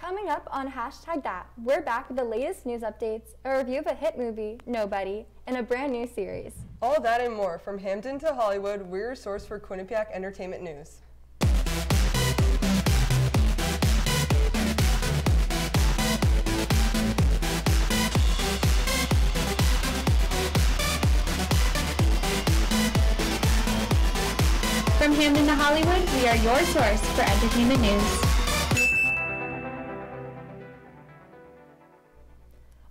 Coming up on Hashtag That, we're back with the latest news updates, a review of a hit movie, Nobody, and a brand new series. All that and more. From Hampton to Hollywood, we're your source for Quinnipiac entertainment news. From Hampton to Hollywood, we are your source for entertainment news.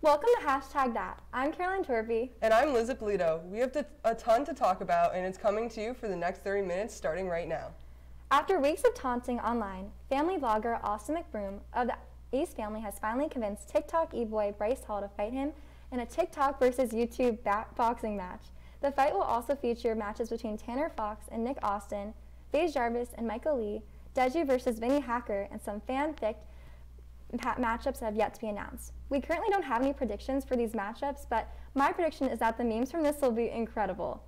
Welcome to Hashtag That. I'm Caroline Torpy. And I'm Liz Ippolito. We have a ton to talk about, and it's coming to you for the next 30 minutes starting right now. After weeks of taunting online, family vlogger Austin McBroom of the Ace family has finally convinced TikTok e-boy Bryce Hall to fight him in a TikTok versus YouTube boxing match. The fight will also feature matches between Tanner Fox and Nick Austin, FaZe Jarvis and Michael Lee, Deji versus Vinny Hacker, and some fan-fic matchups that have yet to be announced. We currently don't have any predictions for these matchups, but my prediction is that the memes from this will be incredible.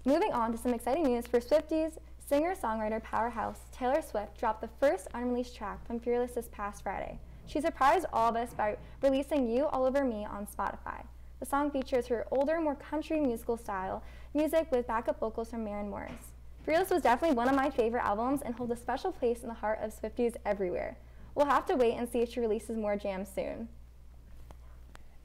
Moving on to some exciting news for Swifties, singer-songwriter powerhouse Taylor Swift dropped the first unreleased track from Fearless this past Friday. She surprised all of us by releasing You All Over Me on Spotify. The song features her older, more country musical style music with backup vocals from Maren Morris. Fearless was definitely one of my favorite albums and holds a special place in the heart of Swifties everywhere. We'll have to wait and see if she releases more jams soon.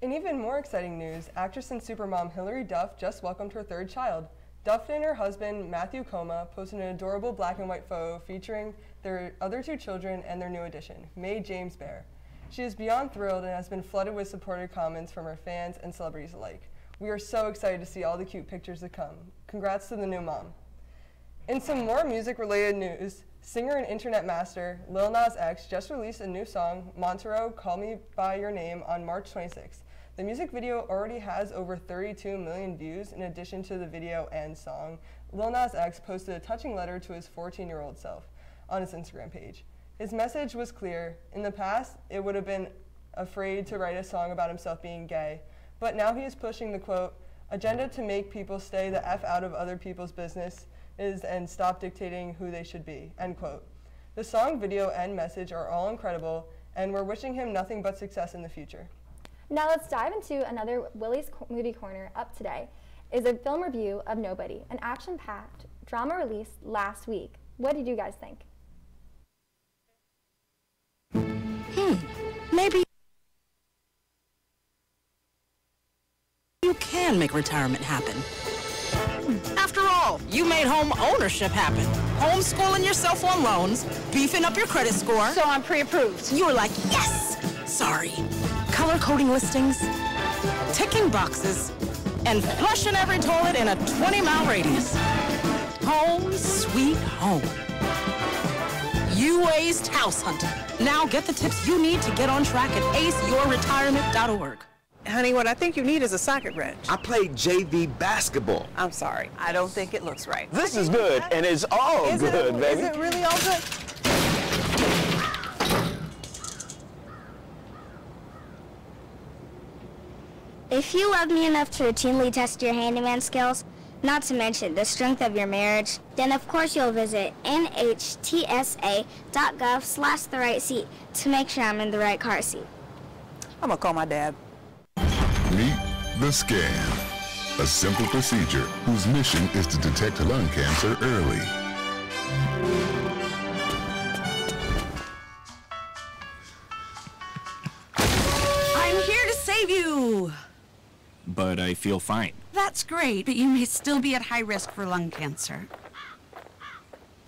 In even more exciting news, actress and supermom Hilary Duff just welcomed her third child. Duff and her husband, Matthew Coma, posted an adorable black and white photo featuring their other two children and their new addition, May James Bear. She is beyond thrilled and has been flooded with supportive comments from her fans and celebrities alike. We are so excited to see all the cute pictures to come. Congrats to the new mom. In some more music-related news, singer and internet master Lil Nas X just released a new song, Montero, Call Me By Your Name, on March 26th. The music video already has over 32 million views. In addition to the video and song, Lil Nas X posted a touching letter to his 14-year-old self on his Instagram page. His message was clear. In the past, it would have been afraid to write a song about himself being gay, but now he is pushing the, quote, agenda to make people stay the F out of other people's business and stop dictating who they should be, end quote. The song, video, and message are all incredible, and we're wishing him nothing but success in the future. Now let's dive into another Willie's Movie Corner. Up today is a film review of Nobody, an action-packed drama released last week. What did you guys think? Maybe you can make retirement happen. After all, you made home ownership happen. Homeschooling yourself on loans, beefing up your credit score. So I'm pre-approved. You were like, yes! Sorry. Color coding listings, ticking boxes, and flushing every toilet in a 20-mile radius. Home sweet home. You aced house hunting. Now get the tips you need to get on track at aceyourretirement.org. Honey, what I think you need is a socket wrench. I played JV basketball. I'm sorry. I don't think it looks right. This is good, and it's all good, baby. Is it really all good? If you love me enough to routinely test your handyman skills, not to mention the strength of your marriage, then of course you'll visit nhtsa.gov/therightseat to make sure I'm in the right car seat. I'm gonna call my dad. Meet the Scan, a simple procedure whose mission is to detect lung cancer early. I'm here to save you. But I feel fine. That's great, but you may still be at high risk for lung cancer.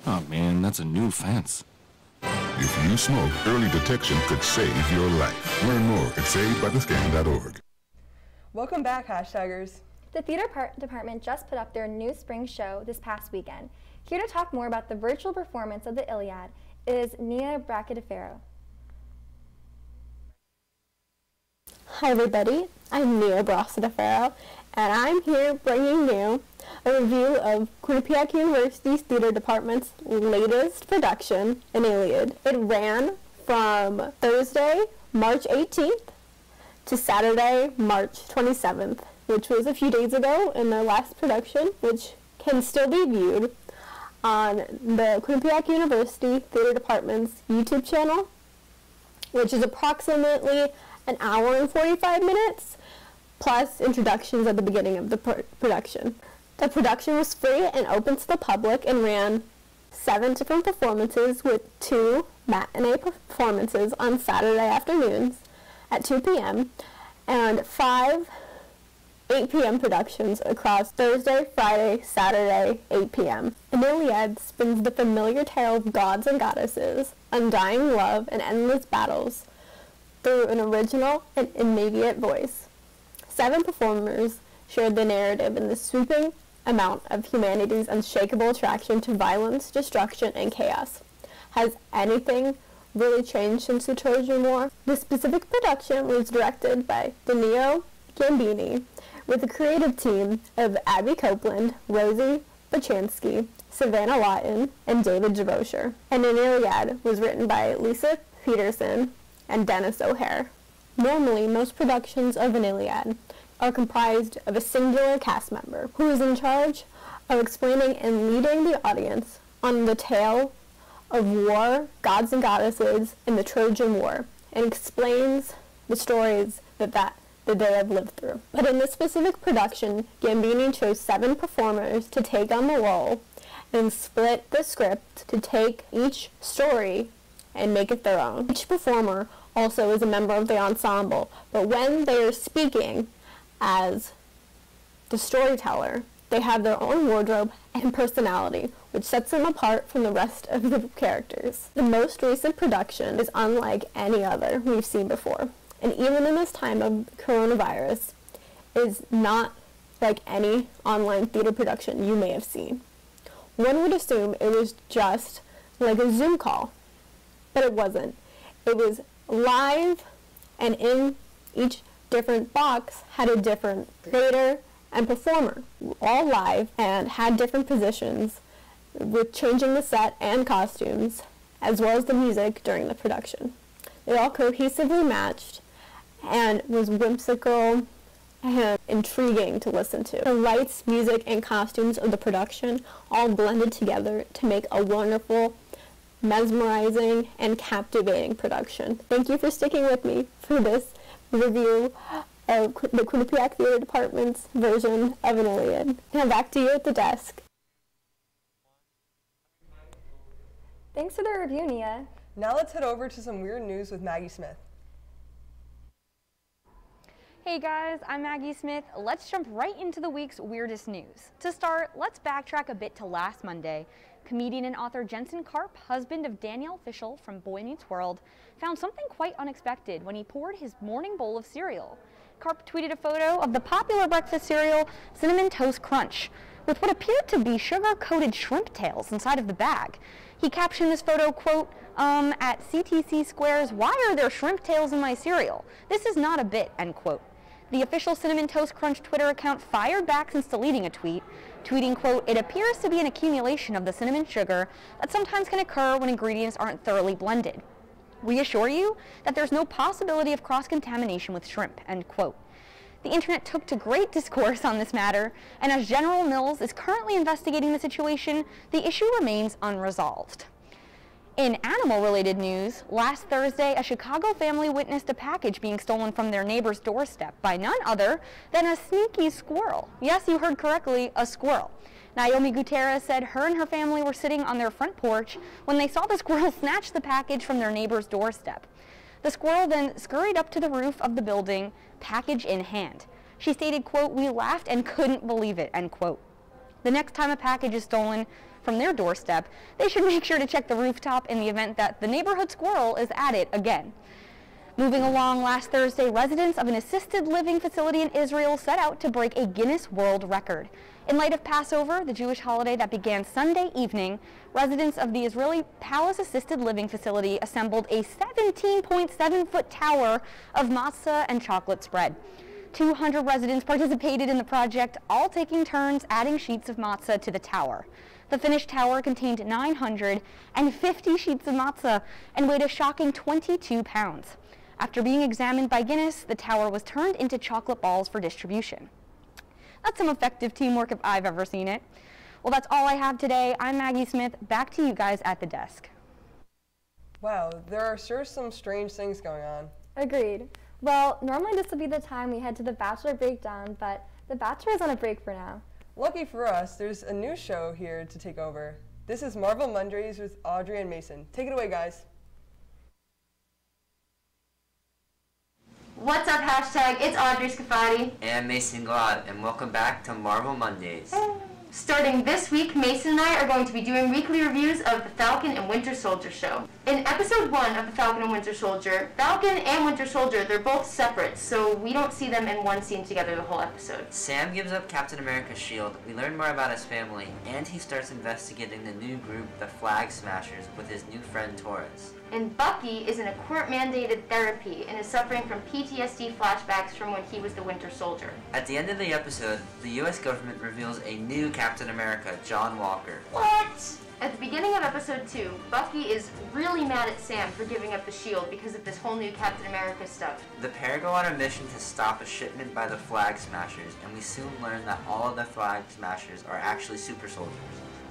Oh man, that's a new fence. If you smoke, early detection could save your life. Learn more at savedbythescan.org. Welcome back, hashtaggers. The theater department just put up their new spring show this past weekend. Here to talk more about the virtual performance of the Iliad is Nia Bracadifero. Hi everybody, I'm Nia Bracadifero, and I'm here bringing you a review of Quinnipiac University's theater department's latest production, An Iliad. It ran from Thursday, March 18th to Saturday, March 27th, which was a few days ago in their last production, which can still be viewed on the Quinnipiac University Theater Department's YouTube channel which is approximately an hour and 45 minutes, plus introductions at the beginning of the production. The production was free and open to the public and ran 7 different performances with 2 matinee performances on Saturday afternoons at 2 p.m. and 5 8 p.m. productions across Thursday, Friday, Saturday, 8 p.m. An Iliad spins the familiar tale of gods and goddesses, undying love, and endless battles through an original and immediate voice. 7 performers shared the narrative in the sweeping amount of humanity's unshakable attraction to violence, destruction, and chaos. Has anything really changed since the Trojan War? The specific production was directed by Danilo Gambini, with a creative team of Abby Copeland, Rosie Bachansky, Savannah Lawton, and David Javosher. And An Iliad was written by Lisa Peterson and Dennis O'Hare. Normally, most productions of An Iliad are comprised of a singular cast member who is in charge of explaining and leading the audience on the tale of war, gods and goddesses, and the Trojan War, and explains the stories that they have lived through. But in this specific production, Gambini chose 7 performers to take on the role and split the script to take each story and make it their own. Each performer also is a member of the ensemble, but when they are speaking as the storyteller, they have their own wardrobe and personality, which sets them apart from the rest of the characters. The most recent production is unlike any other we've seen before, and even in this time of coronavirus, is not like any online theater production you may have seen. One would assume it was just like a Zoom call, but it wasn't. It was live, and in each different box had a different creator and performer, all live, and had different positions, with changing the set and costumes, as well as the music during the production. They all cohesively matched and was whimsical and intriguing to listen to. The lights, music, and costumes of the production all blended together to make a wonderful, mesmerizing, and captivating production. Thank you for sticking with me for this review of the Quinnipiac Theater Department's version of An Iliad. Now back to you at the desk. Thanks for the review, Nia. Now let's head over to some weird news with Maggie Smith. Hey guys, I'm Maggie Smith. Let's jump right into the week's weirdest news. To start, let's backtrack a bit to last Monday. Comedian and author Jensen Karp, husband of Danielle Fishel from Boy Meets World, found something quite unexpected when he poured his morning bowl of cereal. Karp tweeted a photo of the popular breakfast cereal Cinnamon Toast Crunch with what appeared to be sugar-coated shrimp tails inside of the bag. He captioned this photo, quote, at CTC Squares, why are there shrimp tails in my cereal? This is not a bit, end quote. The official Cinnamon Toast Crunch Twitter account fired back since deleting a tweet, tweeting, quote, it appears to be an accumulation of the cinnamon sugar that sometimes can occur when ingredients aren't thoroughly blended. We assure you that there's no possibility of cross-contamination with shrimp, end quote. The internet took to great discourse on this matter, and as General Mills is currently investigating the situation, the issue remains unresolved. In animal-related news, last Thursday, a Chicago family witnessed a package being stolen from their neighbor's doorstep by none other than a sneaky squirrel. Yes, you heard correctly, a squirrel. Naomi Gutierrez said her and her family were sitting on their front porch when they saw the squirrel snatch the package from their neighbor's doorstep. The squirrel then scurried up to the roof of the building, package in hand. She stated, quote, we laughed and couldn't believe it, end quote. The next time a package is stolen from their doorstep, they should make sure to check the rooftop in the event that the neighborhood squirrel is at it again. Moving along, last Thursday, residents of an assisted living facility in Israel set out to break a Guinness World Record. In light of Passover, the Jewish holiday that began Sunday evening, residents of the Israeli Palace Assisted Living Facility assembled a 17.7-foot tower of matzah and chocolate spread. 200 residents participated in the project, all taking turns adding sheets of matzah to the tower. The finished tower contained 950 sheets of matzah and weighed a shocking 22 pounds. After being examined by Guinness, the tower was turned into chocolate balls for distribution. That's some effective teamwork if I've ever seen it. Well, that's all I have today. I'm Maggie Smith. Back to you guys at the desk. Wow, there are sure some strange things going on. Agreed. Well, normally this would be the time we head to the Bachelor breakdown, but the Bachelor is on a break for now. Lucky for us, there's a new show here to take over. This is Marvel Mondays with Audrey and Mason. Take it away, guys. What's up, hashtag? It's Audrey Scafati. And Mason Glad, and welcome back to Marvel Mondays. Starting this week, Mason and I are going to be doing weekly reviews of the Falcon and Winter Soldier show. In episode 1 of the Falcon and Winter Soldier, Falcon and Winter Soldier, they're both separate, so we don't see them in one scene together the whole episode. Sam gives up Captain America's shield, we learn more about his family, and he starts investigating the new group, the Flag Smashers, with his new friend Taurus. And Bucky is in a court-mandated therapy and is suffering from PTSD flashbacks from when he was the Winter Soldier. At the end of the episode, the US government reveals a new Captain America, John Walker. What? At the beginning of episode 2, Bucky is really mad at Sam for giving up the shield because of this whole new Captain America stuff. The pair go on a mission to stop a shipment by the Flag Smashers, and we soon learn that all of the Flag Smashers are actually super soldiers.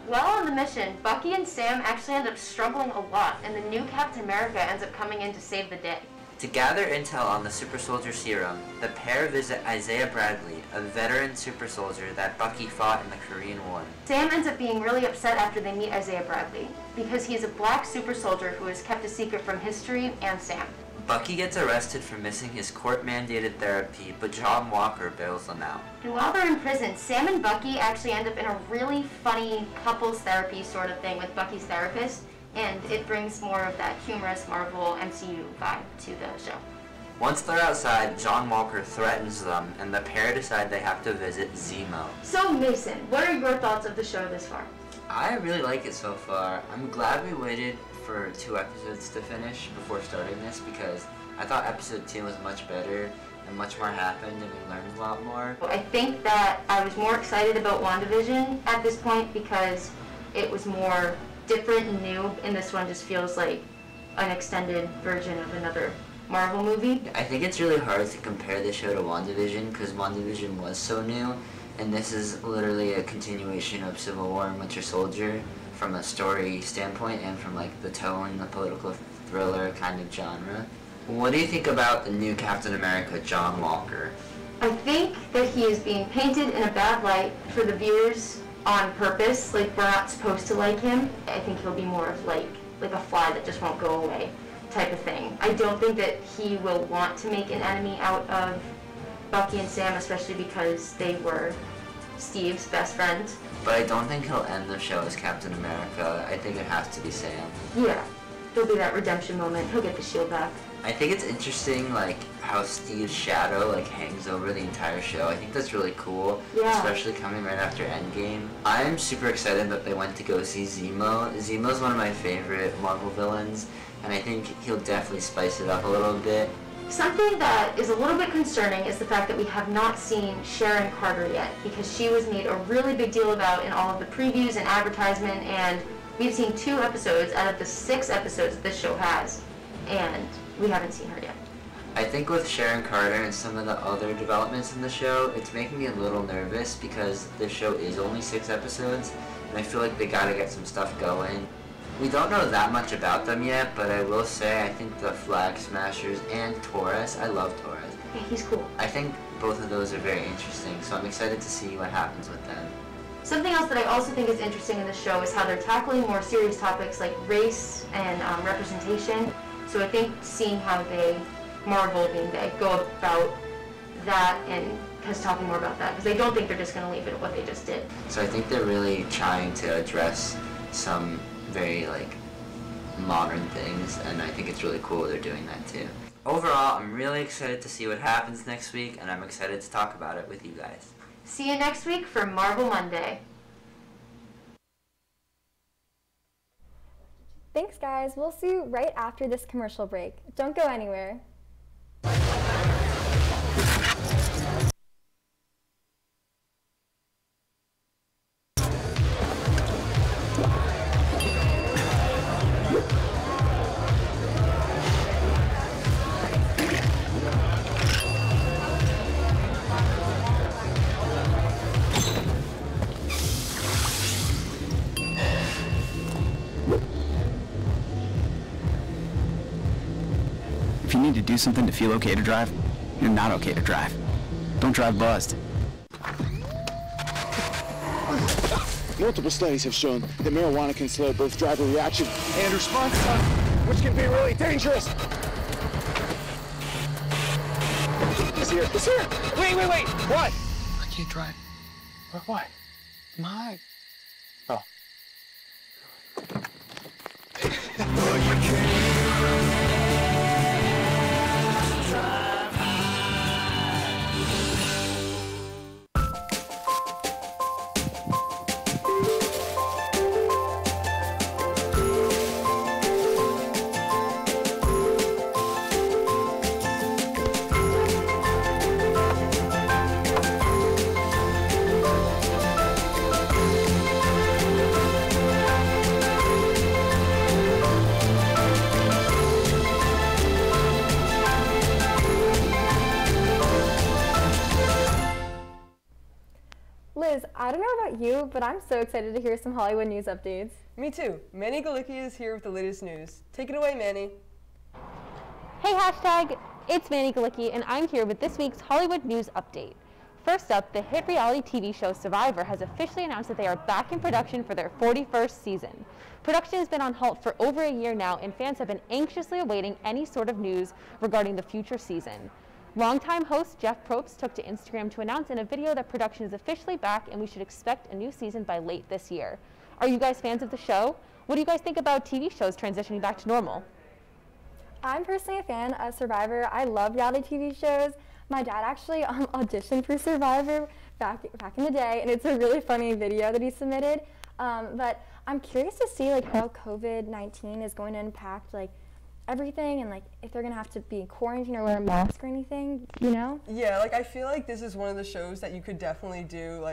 While on the mission, Bucky and Sam actually end up struggling a lot, and the new Captain America ends up coming in to save the day. To gather intel on the super soldier serum, the pair visit Isaiah Bradley, a veteran super soldier that Bucky fought in the Korean War. Sam ends up being really upset after they meet Isaiah Bradley, because he is a black super soldier who has kept a secret from history and Sam. Bucky gets arrested for missing his court-mandated therapy, but John Walker bails them out. And while they're in prison, Sam and Bucky actually end up in a really funny couples therapy sort of thing with Bucky's therapist, and it brings more of that humorous Marvel MCU vibe to the show. Once they're outside, John Walker threatens them, and the pair decide they have to visit Zemo. So Mason, what are your thoughts of the show this far? I really like it so far. I'm glad we waited for 2 episodes to finish before starting this because I thought episode 2 was much better and much more happened and we learned a lot more. I think that I was more excited about WandaVision at this point because it was more different and new, and this one just feels like an extended version of another Marvel movie. I think it's really hard to compare the show to WandaVision because WandaVision was so new, and this is literally a continuation of Civil War and Winter Soldier from a story standpoint and from like the tone, the political thriller kind of genre. What do you think about the new Captain America, John Walker? I think that he is being painted in a bad light for the viewers on purpose. Like, we're not supposed to like him. I think he'll be more of like a fly that just won't go away type of thing. I don't think that he will want to make an enemy out of Bucky and Sam, especially because they were Steve's best friends. But I don't think he'll end the show as Captain America. I think it has to be Sam. Yeah, there'll be that redemption moment. He'll get the shield back. I think it's interesting, like, how Steve's shadow, like, hangs over the entire show. I think that's really cool, especially coming right after Endgame. I'm super excited that they went to go see Zemo. Zemo's one of my favorite Marvel villains, and I think he'll definitely spice it up a little bit. Something that is a little bit concerning is the fact that we have not seen Sharon Carter yet, because she was made a really big deal about in all of the previews and advertisement, and we've seen 2 episodes out of the 6 episodes that this show has, and we haven't seen her yet. I think with Sharon Carter and some of the other developments in the show, it's making me a little nervous because the show is only 6 episodes, and I feel like they gotta get some stuff going. We don't know that much about them yet, but I will say I think the Flag Smashers and Taurus, I love Taurus. Yeah, he's cool. I think both of those are very interesting, so I'm excited to see what happens with them. Something else that I also think is interesting in the show is how they're tackling more serious topics like race and representation. So I think seeing how Marvel being they go about that and just talking more about that, because I don't think they're just going to leave it at what they just did. So I think they're really trying to address some very like modern things, and I think it's really cool they're doing that too. Overall, I'm really excited to see what happens next week, and I'm excited to talk about it with you guys. See you next week for Marvel Monday. Thanks, guys. We'll see you right after this commercial break. Don't go anywhere. If you need to do something to feel okay to drive, you're not okay to drive. Don't drive buzzed. Multiple studies have shown that marijuana can slow both driver reaction and response time, which can be really dangerous. It's here. It's here. Wait. What? I can't drive. Why? My. Oh. Liz, I don't know about you, but I'm so excited to hear some Hollywood news updates. Me too. Manny Galicki is here with the latest news. Take it away, Manny. Hey hashtag, it's Manny Galicki, and I'm here with this week's Hollywood news update. First up, the hit reality TV show Survivor has officially announced that they are back in production for their 41st season. Production has been on halt for over a year now, and fans have been anxiously awaiting any sort of news regarding the future season. Longtime host Jeff Probst took to Instagram to announce in a video that production is officially back and we should expect a new season by late this year. Are you guys fans of the show? What do you guys think about TV shows transitioning back to normal? I'm personally a fan of Survivor. I love reality TV shows. My dad actually auditioned for Survivor back in the day, and it's a really funny video that he submitted. But I'm curious to see how COVID-19 is going to impact everything, and if they're gonna have to be quarantined or wear a mask or anything, you know? Yeah, I feel like this is one of the shows that you could definitely do.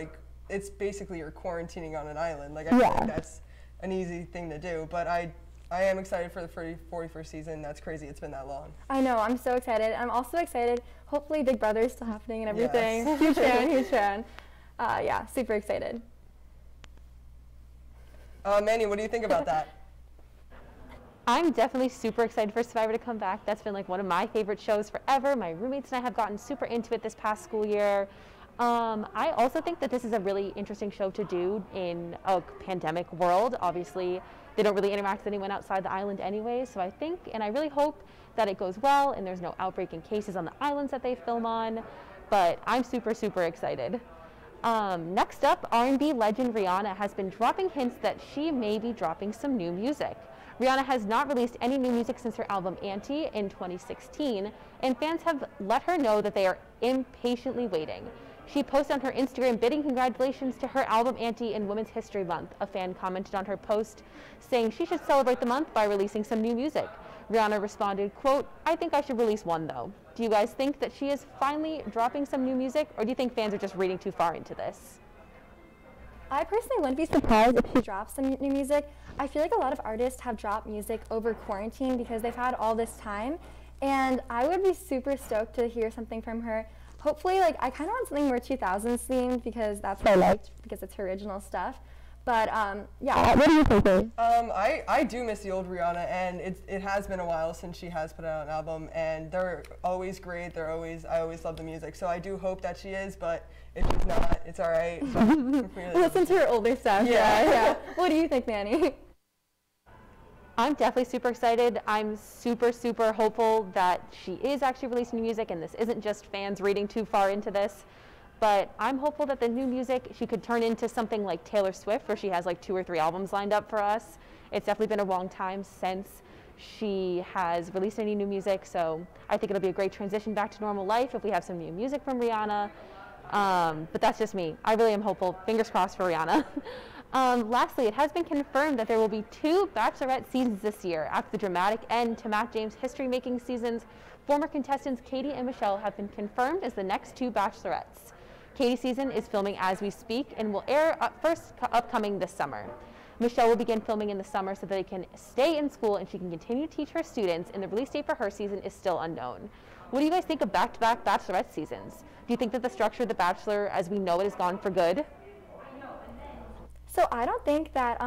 It's basically you're quarantining on an island. I feel like that's an easy thing to do. But I am excited for the 41st season. That's crazy. It's been that long. I know. I'm so excited. I'm also excited. Hopefully, Big Brother is still happening and everything. Yes. Huge fan. Yeah, super excited. Manny, what do you think about that? I'm definitely super excited for Survivor to come back. That's been one of my favorite shows forever. My roommates and I have gotten super into it this past school year. I also think that this is a really interesting show to do in a pandemic world. Obviously, they don't really interact with anyone outside the island anyway, so I think, and I really hope that it goes well and there's no outbreak in cases on the islands that they film on, but I'm super excited. Next up, R&B legend Rihanna has been dropping hints that she may be dropping some new music. Rihanna has not released any new music since her album Anti in 2016, and fans have let her know that they are impatiently waiting. She posted on her Instagram bidding congratulations to her album Anti in Women's History Month. A fan commented on her post saying she should celebrate the month by releasing some new music. Rihanna responded, quote, "I think I should release one though." Do you guys think that she is finally dropping some new music, or do you think fans are just reading too far into this? I personally wouldn't be surprised if she drops some new music. I feel like a lot of artists have dropped music over quarantine because they've had all this time, and I would be super stoked to hear something from her. Hopefully, I kind of want something more 2000s themed because that's what I liked, because it's her original stuff. But yeah, what do you think? I do miss the old Rihanna, and it has been a while since she has put out an album, and they're always great. I always love the music, so I do hope that she is, but if she's not, it's all right. Listen to her older stuff. Yeah. What do you think, Manny? I'm definitely super excited. I'm super hopeful that she is actually releasing music and this isn't just fans reading too far into this. But I'm hopeful that the new music, she could turn into something like Taylor Swift, where she has 2 or 3 albums lined up for us. It's definitely been a long time since she has released any new music, so I think it'll be a great transition back to normal life if we have some new music from Rihanna. But that's just me. I really am hopeful. Fingers crossed for Rihanna. Lastly, it has been confirmed that there will be 2 Bachelorette seasons this year. After the dramatic end to Matt James' history-making seasons, former contestants Katie and Michelle have been confirmed as the next 2 Bachelorettes. Katie's season is filming as we speak and will air upcoming this summer. Michelle will begin filming in the summer so that they can stay in school and she can continue to teach her students, and the release date for her season is still unknown. What do you guys think of back-to-back Bachelorette seasons? Do you think that the structure of The Bachelor as we know it is gone for good? So I don't think that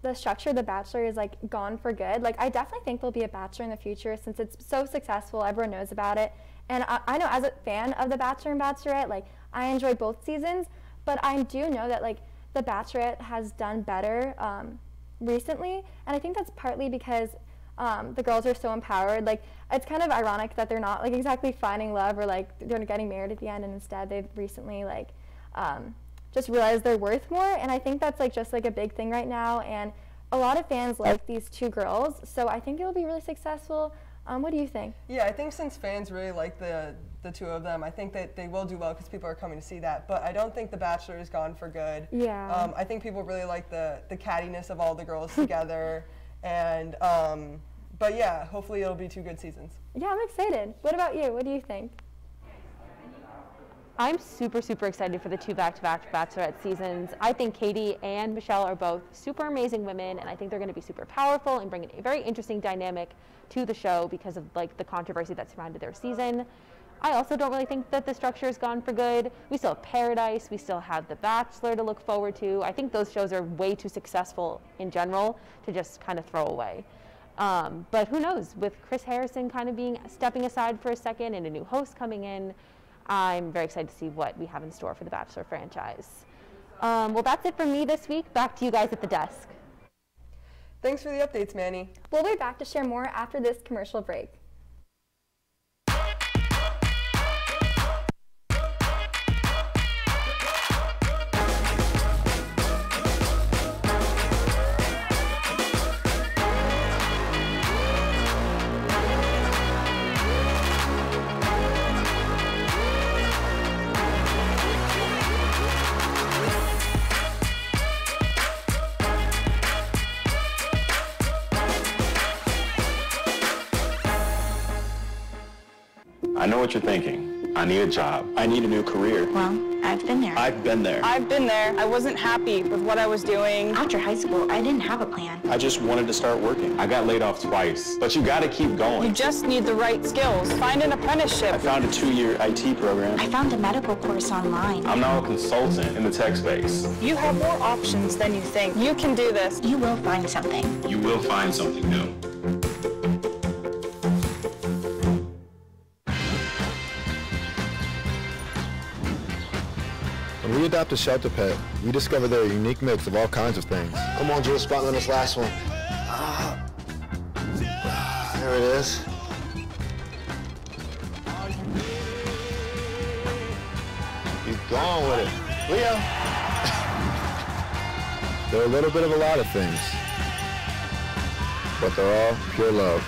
the structure of The Bachelor is like gone for good. Like I definitely think there'll be a Bachelor in the future since it's so successful, everyone knows about it. And I know as a fan of The Bachelor and Bachelorette, like I enjoy both seasons, but I do know that like The Bachelorette has done better recently, and I think that's partly because the girls are so empowered. Like it's kind of ironic that they're not like exactly finding love or like they're getting married at the end, and instead they've recently like just realized they're worth more, and I think that's like just like a big thing right now, and a lot of fans like these two girls, so I think it'll be really successful. What do you think? Yeah, I think since fans really like the two of them, I think that they will do well because people are coming to see that. But I don't think The Bachelor is gone for good. Yeah. I think people really like the cattiness of all the girls together, and but yeah, hopefully it'll be 2 good seasons. Yeah, I'm excited. What about you? What do you think? I'm super, super excited for the 2 back-to-back Bachelorette seasons. I think Katie and Michelle are both super amazing women, and I think they're going to be super powerful and bring a very interesting dynamic to the show because of like the controversy that surrounded their season. I also don't really think that the structure has gone for good. We still have Paradise, we still have The Bachelor to look forward to. I think those shows are way too successful in general to just kind of throw away. But who knows, with Chris Harrison kind of stepping aside for a second and a new host coming in, I'm very excited to see what we have in store for the Bachelor franchise. Well, that's it for me this week. Back to you guys at the desk. Thanks for the updates, Manny. We'll be back to share more after this commercial break. I know what you're thinking. I need a job. I need a new career. Well, I've been there. I've been there. I've been there. I wasn't happy with what I was doing. After high school, I didn't have a plan. I just wanted to start working. I got laid off twice, but you gotta keep going. You just need the right skills. Find an apprenticeship. I found a 2-year IT program. I found a medical course online. I'm now a consultant in the tech space. You have more options than you think. You can do this. You will find something. You will find something new. When we adopt a shelter pet, we discover they're a unique mix of all kinds of things. Come on, Drew, spot on this last one. There it is. Keep going with it. Leo. They're a little bit of a lot of things, but they're all pure love.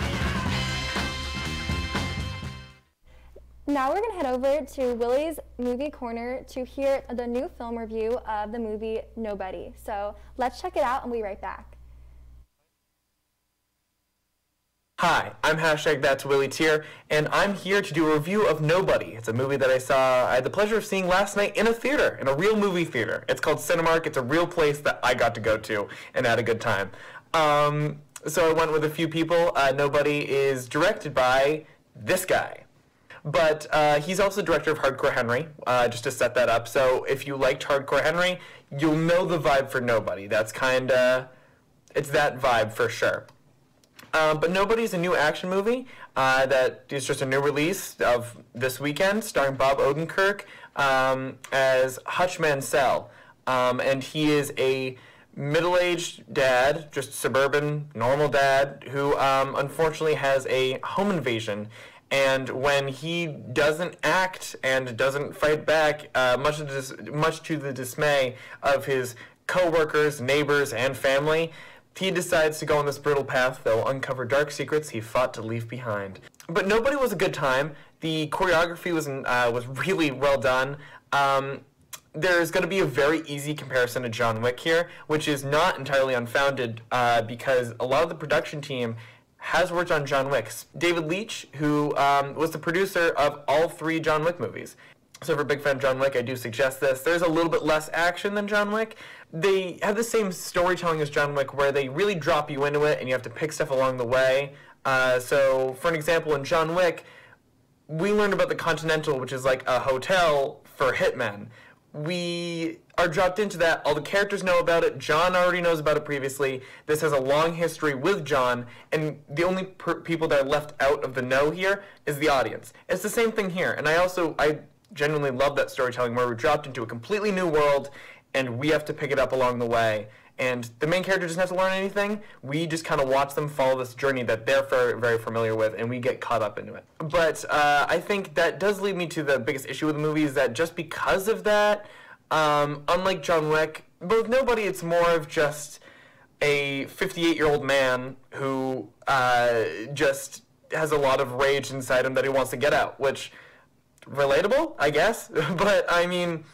Now we're going to head over to Willie's Movie Corner to hear the new film review of the movie Nobody. So let's check it out and we'll be right back. Hi, I'm #That'sWillieTier, and I'm here to do a review of Nobody. It's a movie that I had the pleasure of seeing last night in a theater, in a real movie theater. It's called Cinemark. It's a real place that I got to go to and had a good time. So I went with a few people. Nobody is directed by this guy. But he's also director of Hardcore Henry, just to set that up. So if you liked Hardcore Henry, you'll know the vibe for Nobody. That's it's that vibe for sure. But Nobody's a new action movie that is just a new release of this weekend, starring Bob Odenkirk as Hutch Mansell. And he is a middle-aged dad, just suburban, normal dad, who unfortunately has a home invasion. And when he doesn't act and doesn't fight back, much to the dismay of his co-workers, neighbors, and family, he decides to go on this brutal path that will uncover dark secrets he fought to leave behind. But Nobody was a good time. The choreography was really well done. There's going to be a very easy comparison to John Wick here, which is not entirely unfounded because a lot of the production team has worked on John Wick. David Leitch, who was the producer of all 3 John Wick movies. So if you're a big fan of John Wick, I do suggest this. There's a little bit less action than John Wick. They have the same storytelling as John Wick, where they really drop you into it and you have to pick stuff along the way. So for an example, in John Wick, we learned about the Continental, which is like a hotel for hitmen. we are dropped into that. All the characters know about it. John already knows about it previously. This has a long history with John, and the only people that are left out of the know here is the audience. It's the same thing here, and I genuinely love that storytelling where we're dropped into a completely new world, and we have to pick it up along the way. And the main character doesn't have to learn anything. We just kind of watch them follow this journey that they're very, very familiar with, and we get caught up into it. But I think that does lead me to the biggest issue with the movie, is that just because of that, unlike John Wick, with Nobody, it's more of just a 58-year-old man who just has a lot of rage inside him that he wants to get out, which, relatable, I guess. But, I mean,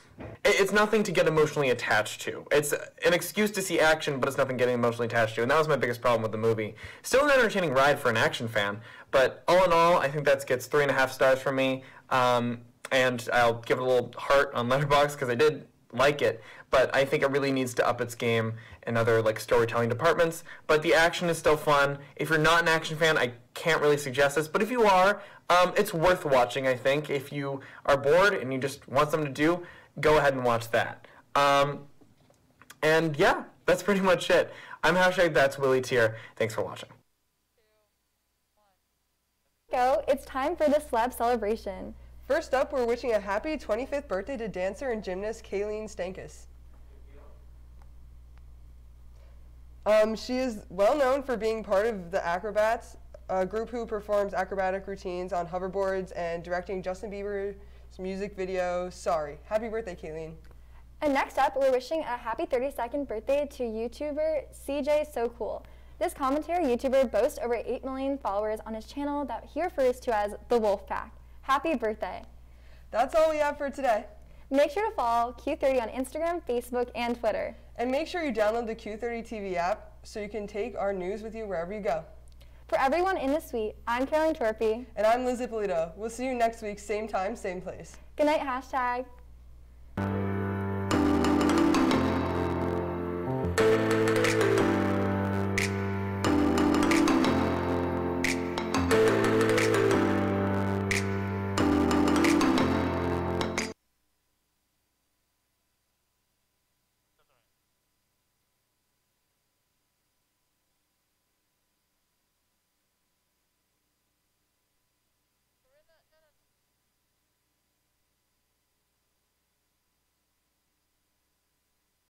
it's nothing to get emotionally attached to. It's an excuse to see action, but it's nothing getting emotionally attached to, and that was my biggest problem with the movie. Still an entertaining ride for an action fan, but all in all, I think that gets 3.5 stars from me, and I'll give it a little heart on Letterboxd because I did like it, but I think it really needs to up its game in other like storytelling departments. But the action is still fun. If you're not an action fan, I can't really suggest this, but if you are, it's worth watching, I think. If you are bored and you just want something to do, go ahead and watch that. And yeah, that's pretty much it. I'm That's Willie Tier. Thanks for watching. It's time for the celeb celebration. First up, we're wishing a happy 25th birthday to dancer and gymnast Kayleen Stankus. She is well known for being part of the Acrobats, a group who performs acrobatic routines on hoverboards and directing Justin Bieber's music video, Sorry. Happy birthday, Kayleen. And next up, we're wishing a happy 32nd birthday to YouTuber CJ So Cool. This commentary YouTuber boasts over 8 million followers on his channel that he refers to as the Wolf Pack. Happy birthday. That's all we have for today. Make sure to follow Q30 on Instagram, Facebook, and Twitter. And make sure you download the Q30 TV app so you can take our news with you wherever you go. For everyone in the suite, I'm Caroline Torpy. And I'm Liz Ippolito. We'll see you next week, same time, same place. Good night, hashtag.